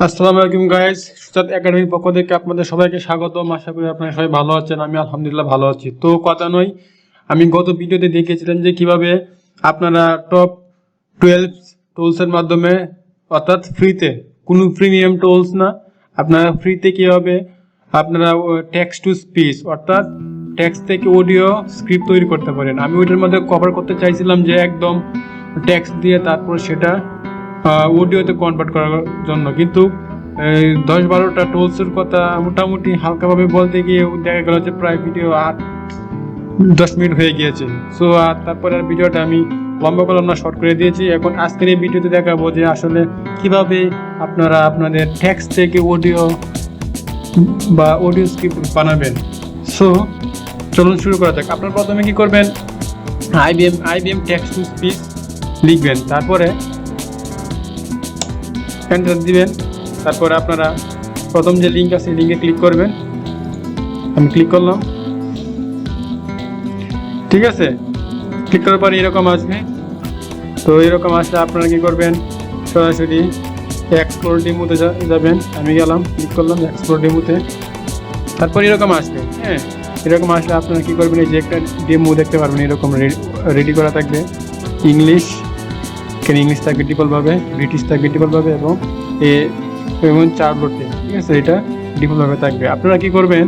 আসসালামু আলাইকুম গাইস, সুজাত একাডেমির পক্ষ থেকে আপনাদের সবাইকে স্বাগতম। আশা করি আপনারা সবাই ভালো আছেন। আমি আলহামদুলিল্লাহ ভালো আছি। তো কথা নয়, আমি গত ভিডিওতে দেখিয়েছিলাম যে কিভাবে আপনারা টপ 12 টুলসের মাধ্যমে, অর্থাৎ ফ্রিতে, কোনো প্রিমিয়াম টুলস না, আপনারা ফ্রিতে কিভাবে আপনারা টেক্সট টু স্পিচ অর্থাৎ টেক্সট থেকে অডিও স্ক্রিপ্ট তৈরি করতে পারেন। আমি ওইটার মধ্যে কভার করতে চাইছিলাম যে একদম টেক্সট দিয়ে তারপর সেটা অডিওতে কনভার্ট করার জন্য, কিন্তু 10-12টা টুলসের কথা মোটামুটি হালকাভাবে বলতে গিয়ে দেখা গেল যে প্রায় ভিডিও 8-10 মিনিট হয়ে গিয়েছে। সো আর তারপরে আর ভিডিওটা আমি লম্বা করলাম না, শর্ট করে দিয়েছি। এখন আজকের এই ভিডিওতে দেখাবো যে আসলে কিভাবে আপনারা আপনাদের টেক্সট থেকে অডিও বা অডিও স্ক্রিপ্ট বানাবেন। সো চলুন শুরু করা যাক। আপনারা প্রথমে কি করবেন, আইবিএম টেক্সট টু স্পিচ লিখবেন, তারপরে এন্টার দিবেন। তারপরে আপনারা প্রথম যে লিঙ্ক আছে লিঙ্কে ক্লিক করবেন। আমি ক্লিক করলাম, ঠিক আছে। ক্লিক করার পরে এরকম আসবে। তো এরকম আসলে আপনারা কি করবেন, সরাসরি এক্সপ্লোর ডেমোতে যাবেন। আমি গেলাম, ক্লিক করলাম এক্সপ্লোর ডেমোতে। তারপর এরকম আসবে, হ্যাঁ। এরকম আসলে আপনারা কি করবেন, এই যে একটা ডেমো দেখতে পারবেন, এরকম রেডি করা থাকবে। ইংলিশ, এখানে ইংলিশ থাকবে ডিফল্টভাবে, ব্রিটিশ থাকবে ডিফল্টভাবে, এবং এবং চার্লোটে, ঠিক আছে, এটা ডিফল্টভাবে থাকবে। আপনারা কি করবেন,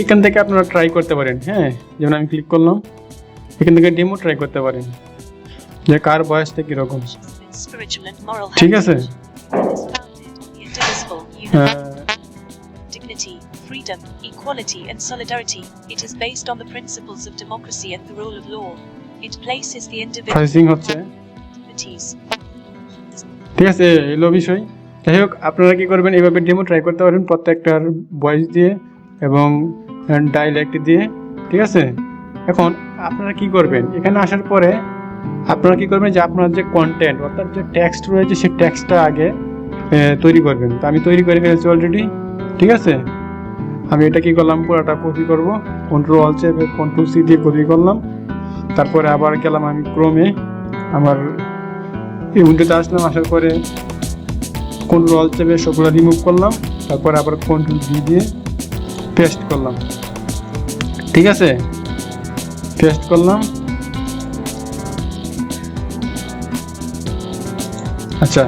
এখান থেকে আপনারা ট্রাই করতে পারেন, হ্যাঁ। যেমন আমি ক্লিক করলাম, এখান থেকে ডেমো ট্রাই করতে পারেন যে কার বয়সটা কীরকম, ঠিক আছে। Freedom, equality and solidarity. It is based on the principles of democracy and the rule of law. It places the individual হচ্ছে, ঠিক আছে, এলো বিষয়। যাই হোক, আপনারা কি করবেন, এইভাবে ডেমো ট্রাই করতে পারেন প্রত্যেকটার ভয়েস দিয়ে এবং ডাইলেক্ট দিয়ে, ঠিক আছে। এখন আপনারা কি করবেন, এখানে আসার পরে আপনারা কি করবেন যে আপনার যে কন্টেন্ট অর্থাৎ যে টেক্সট রয়েছে সেই টেক্সটটা আগে তৈরি করবেন। তো আমি তৈরি করে ফেলেছি অলরেডি, ঠিক আছে। আমি এটা কি করলাম, পুরোটা কপি করব, Ctrl+C দিয়ে কপি করলাম। তারপরে আবার গেলাম আমি ক্রোমে, আমার এই উইন্ডোতে আসলাম। আসার পরে Ctrl+C সবগুলো রিমুভ করলাম। তারপরে আবার Ctrl+V দিয়ে পেস্ট করলাম, ঠিক আছে। পেস্ট করলাম। আচ্ছা,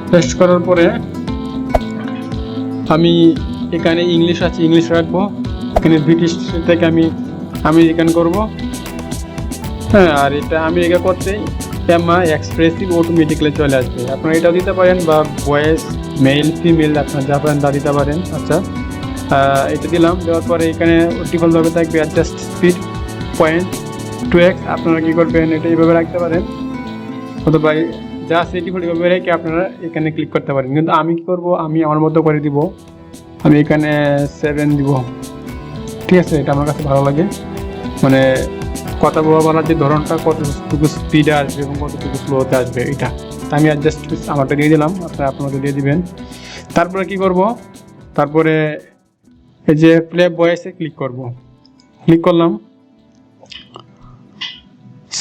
পেস্ট করার পরে আমি এখানে ইংলিশ আছে, ইংলিশ রাখবো। এখানে ব্রিটিশ থেকে আমি আমেরিকান করব, হ্যাঁ। আর এটা আমেরিকা করতে এক্সপ্রেসিভ অটোমেটিক্যালি চলে আসবে। আপনারা এটাও দিতে পারেন, বা ভয়েস মেল ফিমেল আপনারা যা পারেন তা দিতে পারেন। আচ্ছা, এটা দিলাম। দেওয়ার পরে এখানে ডিফল্টভাবে থাকবে অ্যাডজাস্ট স্পিড 0.2x। আপনারা কি করবেন, এটা এইভাবে রাখতে পারেন, অথবা যা সেই ডিফল্টভাবে রেখে আপনারা এখানে ক্লিক করতে পারেন। কিন্তু আমি কি করব, আমি আমার মতো করে দিব। আমি এখানে 7 দিব, ঠিক আছে। এটা আমার কাছে ভালো লাগে, মানে কথা বলার যে ধরনটা কতটুকু স্পিডে আসবে এবং কতটুকু স্লোতে আসবে, এটা আমি অ্যাডজাস্ট আমারটা দিয়ে দিলাম, আপনারা আপনাদের দিয়ে দিবেন। তারপরে কি করব, তারপরে এই যে প্লে ভয়েসে ক্লিক করব, ক্লিক করলাম।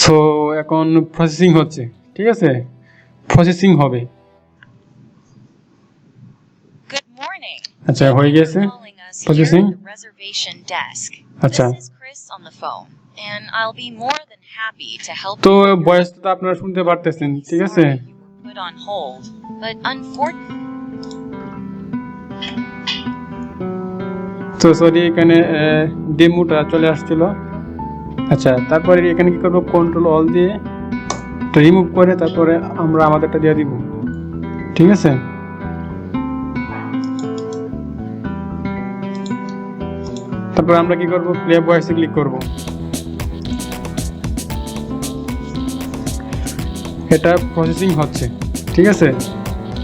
সো এখন প্রসেসিং হচ্ছে, ঠিক আছে, প্রসেসিং হবে। আচ্ছা, হয়ে গেছে প্রসেসিং। আচ্ছা, তো ভয়েসটা আপনারা শুনতে পারতেছেন, ঠিক আছে। তো সরি, এখানে ডেমোটা চলে আসছিল। আচ্ছা, তারপরে এখানে কি করবো, Ctrl+All দিয়ে রিমুভ করে তারপরে আমরা আমাদেরটা দিয়ে দিব, ঠিক আছে। তারপর আমরা কি করব, প্লে ভয়েসে ক্লিক করব। এটা প্রসেসিং হচ্ছে, ঠিক আছে।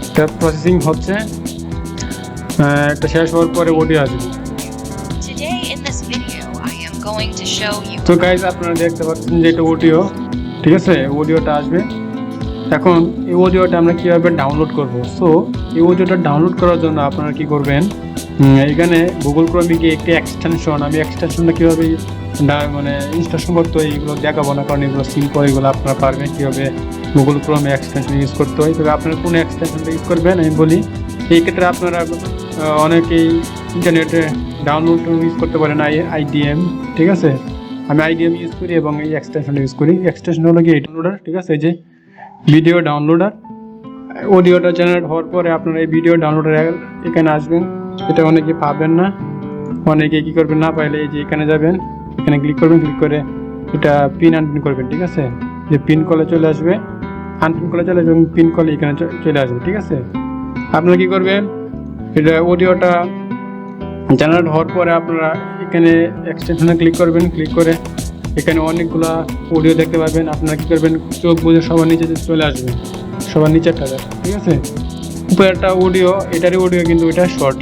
এটা প্রসেসিং হচ্ছে, একটা শেষ হওয়ার পরে অডিও আসবে। তো গাইজ, আপনারা দেখতে পাচ্ছেন যে এটা অডিও, ঠিক আছে, অডিওটা আসবে। এখন এই অডিওটা আমরা কিভাবে ডাউনলোড করব। সো এই অডিওটা ডাউনলোড করার জন্য আপনারা কি করবেন, এখানে গুগল ক্রোমে গিয়ে একটি এক্সটেনশন, আমি এক্সটেনশনটা কীভাবে মানে ইনস্টলেশন করতে হয় এগুলো দেখাবো না, কারণ এগুলো সিম্পল, এগুলো আপনারা পারবেন কীভাবে গুগল ক্রোমে এক্সটেনশন ইউজ করতে হয়। তবে আপনারা কোন এক্সটেনশনটা ইউজ করবেন আমি বলি। এই ক্ষেত্রে আপনারা অনেকেই ইন্টারনেটে ডাউনলোড ইউজ করতে পারেন আইডিএম, ঠিক আছে। আমি আইডিএম ইউজ করি এবং এই এক্সটেনশনটা ইউজ করি। এক্সটেনশন হলো কি ডাউনলোডার, ঠিক আছে, এই যে ভিডিও ডাউনলোডার। অডিওটা জেনারেট হওয়ার পরে আপনারা এই ভিডিও ডাউনলোডার এখানে আসবেন। এটা অনেকে পাবেন না, অনেকে কী করবেন, না পাইলে এই যে এখানে যাবেন, এখানে ক্লিক করবেন, ক্লিক করে এটা পিন আনপিন করবেন, ঠিক আছে। যে পিন কলে চলে আসবে, আনপিন কলে চলে আসবে এবং পিন কলে এখানে চলে আসবে, ঠিক আছে। আপনারা কী করবেন, এটা অডিওটা জেনারেট হওয়ার পরে আপনারা এখানে এক্সটেনশনে ক্লিক করবেন, ক্লিক করে এখানে অনেকগুলা অডিও দেখতে পাবেন। আপনারা কী করবেন, চোখ বুঝে সবার নিচে চলে আসবেন, সবার নিচেরটা, ঠিক আছে। উপরে একটা অডিও, এটারই অডিও কিন্তু ওইটা শর্ট,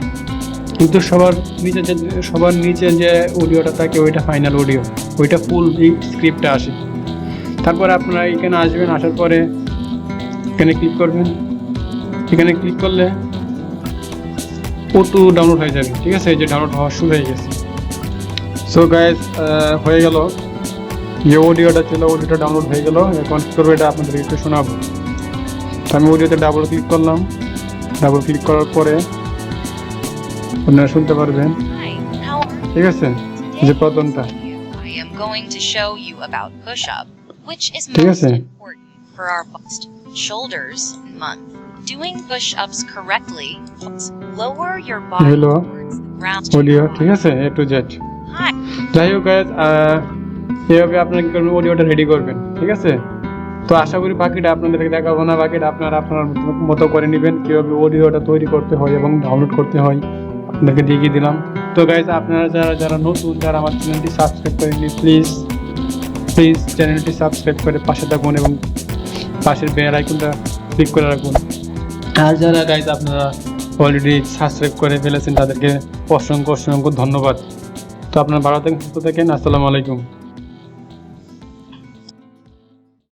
কিন্তু সবার নিচে যে অডিওটা থাকে ওইটা ফাইনাল অডিও, ওইটা ফুল এই স্ক্রিপ্টটা আসে। তারপরে আপনারা এখানে আসবেন, আসার পরে এখানে ক্লিক করবেন। এখানে ক্লিক করলে অটো ডাউনলোড হয়ে যাবে, ঠিক আছে। এই যে ডাউনলোড হওয়া শুরু হয়ে গেছে। সো গাইজ, হয়ে গেল, যে অডিওটা ছিল অডিওটা ডাউনলোড হয়ে গেল। এখন কী করবো, এটা আপনাদের একটু শোনাবো। তো আমি অডিওতে ডাবল ক্লিক করলাম। ডাবল ক্লিক করার পরে আপনারা শুনতে পারবেন, ঠিক আছে, যে প্রথমটা, I am going to show you about push-up, which is ঠিক most আছে। important for our bust, shoulders, and month. Doing push-ups correctly helps lower your body Hello. towards the ground. Audio, ঠিক আছে, এ টু জেড। Hi. যাই হোক guys, এইভাবে আপনারা কি করবেন, অডিওটা রেডি করবেন, ঠিক আছে। তো আশা করি বাকিটা আপনাদেরকে দেখাবো না, বাকিটা আপনারা আপনার মতো করে নেবেন, কীভাবে অডিওটা তৈরি করতে হয় এবং ডাউনলোড করতে হয় আপনাদেরকে দেখিয়ে দিলাম। তো গাইজ, আপনারা যারা নতুন, যারা আমার চ্যানেলটি সাবস্ক্রাইব করেননি, প্লিজ চ্যানেলটি সাবস্ক্রাইব করে পাশে থাকুন এবং পাশের বেল আইকনটা ক্লিক করে রাখুন। আর যারা গাইজ আপনারা অলরেডি সাবস্ক্রাইব করে ফেলেছেন তাদেরকে অসংখ্য ধন্যবাদ। তো আপনারা ভালো থাকেন, সুস্থ থাকেন। আসসালামু আলাইকুম।